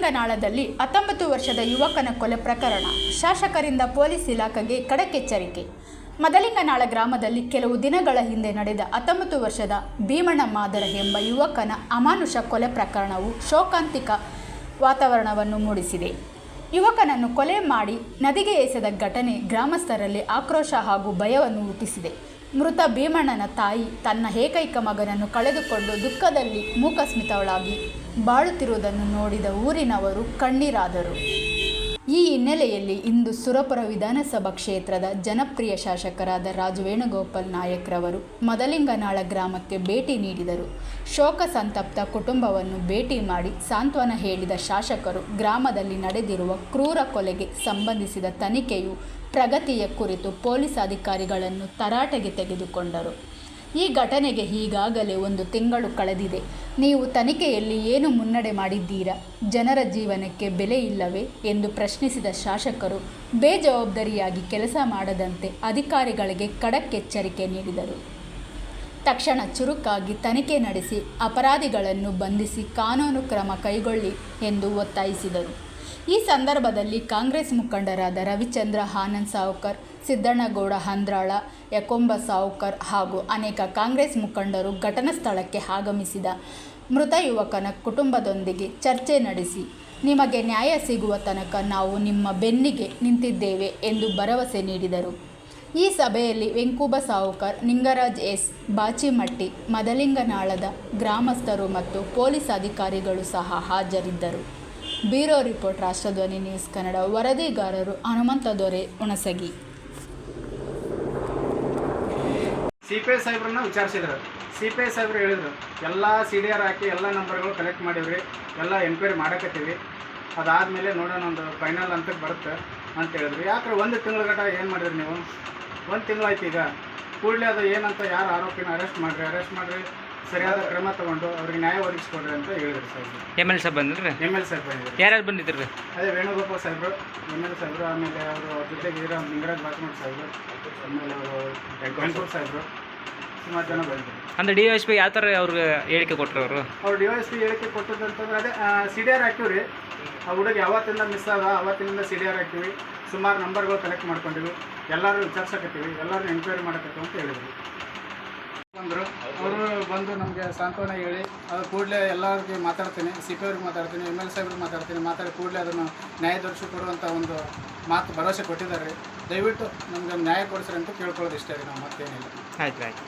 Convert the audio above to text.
ಮದಲಿಂಗನಾಳದಲ್ಲಿ 19 ವರ್ಷದ ಯುವಕನ ಕೊಲೆ ಪ್ರಕರಣ. ಶಾಸಕರಿಂದ ಪೊಲೀಸ್ ಇಲಾಖೆಗೆ ಖಡಕ್ ಎಚ್ಚರಿಕೆ. ಮದಲಿಂಗನಾಳ ಗ್ರಾಮದಲ್ಲಿ ಕೆಲವು ದಿನಗಳ ಹಿಂದೆ ನಡೆದ 19 ವರ್ಷದ ಭೀಮಣ್ಣ ಮಾದರ ಎಂಬ ಯುವಕನ ಅಮಾನುಷ ಕೊಲೆ ಪ್ರಕರಣವು ಶೋಕಾಂತಿಕ ವಾತಾವರಣವನ್ನು ಮೂಡಿಸಿದೆ. ಯುವಕನನ್ನು ಕೊಲೆ ಮಾಡಿ ನದಿಗೆ ಎಸೆದ ಘಟನೆ ಗ್ರಾಮಸ್ಥರಲ್ಲಿ ಆಕ್ರೋಶ ಹಾಗೂ ಭಯವನ್ನು ಹುಟ್ಟಿಸಿದೆ. ಮೃತ ಭೀಮಣ್ಣನ ತಾಯಿ ತನ್ನ ಏಕೈಕ ಮಗನನ್ನು ಕಳೆದುಕೊಂಡು ದುಃಖದಲ್ಲಿ ಮೂಕಸ್ಮಿತಳಾಗಿ ಬಾಳುತ್ತಿರುವುದನ್ನು ನೋಡಿದ ಊರಿನವರು ಕಣ್ಣೀರಾದರು. ಈ ಹಿನ್ನೆಲೆಯಲ್ಲಿ ಇಂದು ಸುರಪುರ ವಿಧಾನಸಭಾ ಕ್ಷೇತ್ರದ ಜನಪ್ರಿಯ ಶಾಸಕರಾದ ರಾಜು ವೇಣುಗೋಪಾಲ್ ನಾಯಕ್ರವರು ಮದಲಿಂಗನಾಳ ಗ್ರಾಮಕ್ಕೆ ಭೇಟಿ ನೀಡಿದರು. ಶೋಕ ಸಂತಪ್ತ ಕುಟುಂಬವನ್ನು ಭೇಟಿ ಮಾಡಿ ಸಾಂತ್ವನ ಹೇಳಿದ ಶಾಸಕರು ಗ್ರಾಮದಲ್ಲಿ ನಡೆದಿರುವ ಕ್ರೂರ ಕೊಲೆಗೆ ಸಂಬಂಧಿಸಿದ ತನಿಖೆಯು ಪ್ರಗತಿಯ ಕುರಿತು ಪೊಲೀಸ್ ಅಧಿಕಾರಿಗಳನ್ನು ತರಾಟೆಗೆ ತೆಗೆದುಕೊಂಡರು. ಈ ಘಟನೆಗೆ ಈಗಾಗಲೇ 1 ತಿಂಗಳು ಕಳೆದಿದೆ. ನೀವು ತನಿಖೆಯಲ್ಲಿ ಏನು ಮುನ್ನಡೆ ಮಾಡಿದ್ದೀರಾ? ಜನರ ಜೀವನಕ್ಕೆ ಬೆಲೆ ಇಲ್ಲವೇ ಎಂದು ಪ್ರಶ್ನಿಸಿದ ಶಾಸಕರು ಬೇಜವಾಬ್ದಾರಿಯಾಗಿ ಕೆಲಸ ಮಾಡದಂತೆ ಅಧಿಕಾರಿಗಳಿಗೆ ಖಡಕ್ ಎಚ್ಚರಿಕೆ ನೀಡಿದರು. ತಕ್ಷಣ ಚುರುಕಾಗಿ ತನಿಖೆ ನಡೆಸಿ ಅಪರಾಧಿಗಳನ್ನು ಬಂಧಿಸಿ ಕಾನೂನು ಕ್ರಮ ಕೈಗೊಳ್ಳಿ ಎಂದು ಒತ್ತಾಯಿಸಿದರು. ಈ ಸಂದರ್ಭದಲ್ಲಿ ಕಾಂಗ್ರೆಸ್ ಮುಖಂಡರಾದ ರವಿಚಂದ್ರ ಆನಂದ್ ಸಾವ್ಕರ್, ಸಿದ್ದಣ್ಣಗೌಡ ಹಂದ್ರಾಳ, ಯಕೊಂಬ ಸಾವ್ಕರ್ ಹಾಗೂ ಅನೇಕ ಕಾಂಗ್ರೆಸ್ ಮುಖಂಡರು ಘಟನಾ ಸ್ಥಳಕ್ಕೆ ಆಗಮಿಸಿದ ಮೃತ ಯುವಕನ ಕುಟುಂಬದೊಂದಿಗೆ ಚರ್ಚೆ ನಡೆಸಿ ನಿಮಗೆ ನ್ಯಾಯ ಸಿಗುವ ತನಕ ನಾವು ನಿಮ್ಮ ಬೆನ್ನಿಗೆ ನಿಂತಿದ್ದೇವೆ ಎಂದು ಭರವಸೆ ನೀಡಿದರು. ಈ ಸಭೆಯಲ್ಲಿ ವೆಂಕುಬ ಸಾವ್ಕರ್, ನಿಂಗರಾಜ್ ಎಸ್, ಬಾಚಿಮಟ್ಟಿ, ಮದಲಿಂಗನಾಳದ ಗ್ರಾಮಸ್ಥರು ಮತ್ತು ಪೊಲೀಸ್ ಅಧಿಕಾರಿಗಳು ಸಹ ಹಾಜರಿದ್ದರು. Bureau report, ರಾಷ್ಟ್ರಧ್ವನಿ news Kannada. ವರದಿಗಾರರು Hanumantha ದೊರೆ, ಹುಣಸಗಿ. CPI ಸಾಹೇಬ್ರನ್ನ ವಿಚಾರಿಸಿದ್ರು. CPI ಸಾಹೇಬ್ರು ಹೇಳಿದ್ರು ಎಲ್ಲ CDR ಹಾಕಿ ಎಲ್ಲ ನಂಬರ್ಗಳು ಕಲೆಕ್ಟ್ ಮಾಡಿವ್ರಿ, ಎಲ್ಲ ಎನ್ಕ್ವೈರಿ ಮಾಡಕತ್ತೀವಿ, ಅದಾದಮೇಲೆ ನೋಡೋಣ ಒಂದು ಫೈನಲ್ ಹಂತಕ್ಕೆ ಬರುತ್ತೆ ಅಂತ ಹೇಳಿದ್ರು. ಯಾಕಂದ್ರೆ 1 ತಿಂಗಳ ಗಂಟ ಏನು ಮಾಡಿದ್ರಿ ನೀವು? 1 ತಿಂಗಳಾಯ್ತು. ಈಗ ಕೂಡಲೇ ಅದು ಏನಂತ ಯಾರು ಆರೋಪಿನ ಅರೆಸ್ಟ್ ಮಾಡಿರಿ, ಸರಿಯಾದ ಕ್ರಮ ತಗೊಂಡು ಅವ್ರಿಗೆ ನ್ಯಾಯ ಒದಗಿಸ್ಕೊಡ್ರಿ ಅಂತ ಹೇಳಿದ್ರು ಸಾಹೇಬ್ರು. ML ಸಾಹೇಬ್ ಬಂದ್ರಿ? ML ಸಾಹೇಬ್ ಬಂದಿದ್ರು. ಯಾರ್ಯಾರು ಬಂದಿದ್ರಿ? ಅದೇ ವೇಣುಗೋಪಾಲ್ ಸಾಹೇಬ್ರು, ML ಸಾಹೇಬ್ರು, ಆಮೇಲೆ ಅವರು ಜೊತೆಗೆ ಇರೋ ನಿಂಗರಾಜ್ ಬಾಚಿಮಟ್ಟಿ ಸಾಹೇಬ್ರು, ಆಮೇಲೆ ಅವರು ವೆಂಕೂರ್ ಸಾಹೇಬ್ರು, ಸುಮಾರು ಜನ ಬಂದಿದ್ರು. ಅಂದರೆ DSP ಯಾವ ಥರ ಅವ್ರಿಗೆ ಹೇಳಿಕೆ ಕೊಟ್ಟರು? ಅವ್ರು DSP ಹೇಳಿಕೆ ಕೊಟ್ಟದಂತಂದ್ರೆ ಅದೇ CDR ಹಾಕಿವ್ರಿ. ಆ ಹುಡುಗ ಯಾವತ್ತಿಂದ ಮಿಸ್ ಆದ ಅವತ್ತಿನಿಂದ CDR ಹಾಕಿವಿ, ಸುಮಾರು ನಂಬರ್ಗಳು ಕಲೆಕ್ಟ್ ಮಾಡ್ಕೊಂಡಿವಿ, ಎಲ್ಲರೂ ವಿಚಾರಿಸಕತ್ತೀವಿ, ಎಲ್ಲರೂ ಎಂಕ್ವೈರಿ ಮಾಡಕತ್ತೀವಿ ಅಂತ ಹೇಳಿದ್ವಿ. ಬಂದರು ಅವರು ಬಂದು ನಮಗೆ ಸಾಂತ್ವನ ಹೇಳಿ ಅದು ಕೂಡಲೇ ಎಲ್ಲರಿಗೆ ಮಾತಾಡ್ತೀನಿ, CPI ಅವ್ರಿಗೆ ಮಾತಾಡ್ತೀನಿ, ML ಸಾಹೇಬ್ರಿಗೆ ಮಾತಾಡಿ ಕೂಡಲೇ ಅದನ್ನು ನ್ಯಾಯ ದೊರಕಿಸಿಕೊಡುವಂಥ ಒಂದು ಮಾತು ಭರವಸೆ ಕೊಟ್ಟಿದ್ದಾರೆ. ದಯವಿಟ್ಟು ನಮಗೆ ನ್ಯಾಯ ಕೊಡಿಸ್ರಿ ಅಂತ ಕೇಳ್ಕೊಳ್ಳೋದು ಇಷ್ಟೇ ರೀ, ನಾವು ಮತ್ತೇನಿಲ್ಲ. ಆಯ್ತು.